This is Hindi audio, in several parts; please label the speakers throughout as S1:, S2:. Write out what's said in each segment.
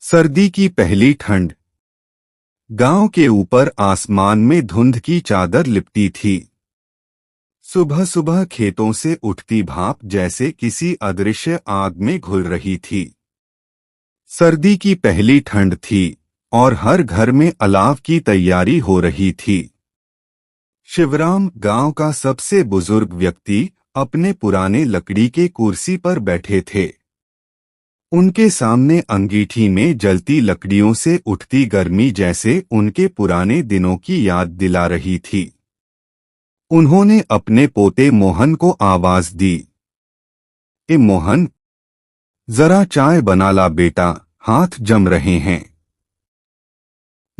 S1: सर्दी की पहली ठंड। गांव के ऊपर आसमान में धुंध की चादर लिपटी थी। सुबह सुबह खेतों से उठती भाप जैसे किसी अदृश्य आग में घुल रही थी। सर्दी की पहली ठंड थी और हर घर में अलाव की तैयारी हो रही थी। शिवराम, गांव का सबसे बुजुर्ग व्यक्ति, अपने पुराने लकड़ी के कुर्सी पर बैठे थे। उनके सामने अंगीठी में जलती लकड़ियों से उठती गर्मी जैसे उनके पुराने दिनों की याद दिला रही थी। उन्होंने अपने पोते मोहन को आवाज दी, ए मोहन, जरा चाय बना ला बेटा, हाथ जम रहे हैं।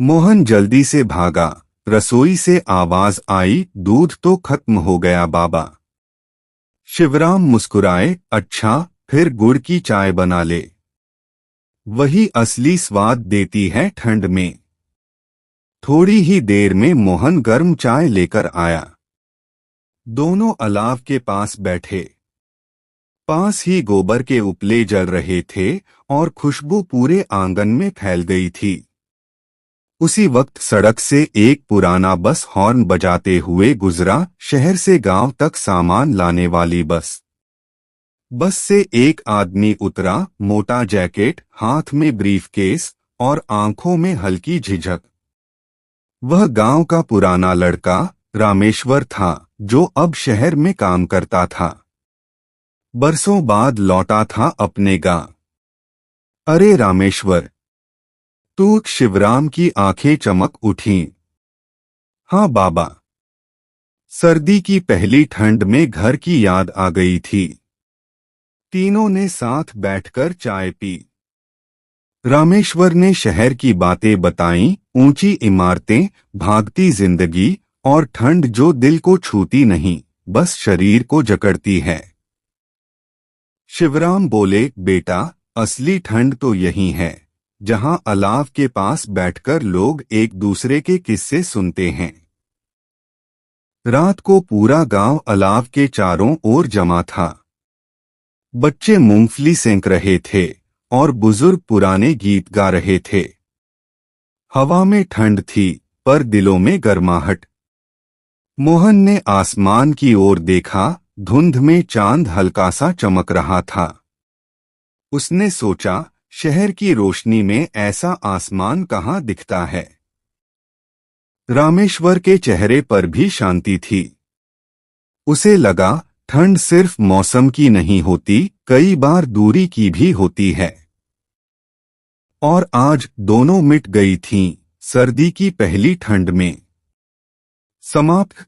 S1: मोहन जल्दी से भागा। रसोई से आवाज आई, दूध तो खत्म हो गया बाबा। शिवराम मुस्कुराए, अच्छा, फिर गुड़ की चाय बना ले, वही असली स्वाद देती है ठंड में। थोड़ी ही देर में मोहन गर्म चाय लेकर आया। दोनों अलाव के पास बैठे। पास ही गोबर के उपले जल रहे थे और खुशबू पूरे आंगन में फैल गई थी। उसी वक्त सड़क से एक पुराना बस हॉर्न बजाते हुए गुजरा, शहर से गांव तक सामान लाने वाली बस। बस से एक आदमी उतरा, मोटा जैकेट, हाथ में ब्रीफकेस और आंखों में हल्की झिझक। वह गांव का पुराना लड़का रामेश्वर था, जो अब शहर में काम करता था। बरसों बाद लौटा था अपने गांव। अरे रामेश्वर, तू? शिवराम की आंखें चमक उठीं। हाँ बाबा। सर्दी की पहली ठंड में घर की याद आ गई थी। तीनों ने साथ बैठकर चाय पी। रामेश्वर ने शहर की बातें बताईं, ऊंची इमारतें, भागती जिंदगी और ठंड जो दिल को छूती नहीं, बस शरीर को जकड़ती है। शिवराम बोले, बेटा, असली ठंड तो यही है, जहां अलाव के पास बैठकर लोग एक दूसरे के किस्से सुनते हैं। रात को पूरा गांव अलाव के चारों ओर जमा था। बच्चे मूंगफली सेंक रहे थे और बुजुर्ग पुराने गीत गा रहे थे। हवा में ठंड थी, पर दिलों में गर्माहट। मोहन ने आसमान की ओर देखा, धुंध में चांद हल्का सा चमक रहा था। उसने सोचा, शहर की रोशनी में ऐसा आसमान कहाँ दिखता है। रामेश्वर के चेहरे पर भी शांति थी। उसे लगा, ठंड सिर्फ मौसम की नहीं होती, कई बार दूरी की भी होती है। और आज दोनों मिट गई थीं, सर्दी की पहली ठंड में। समाप्त।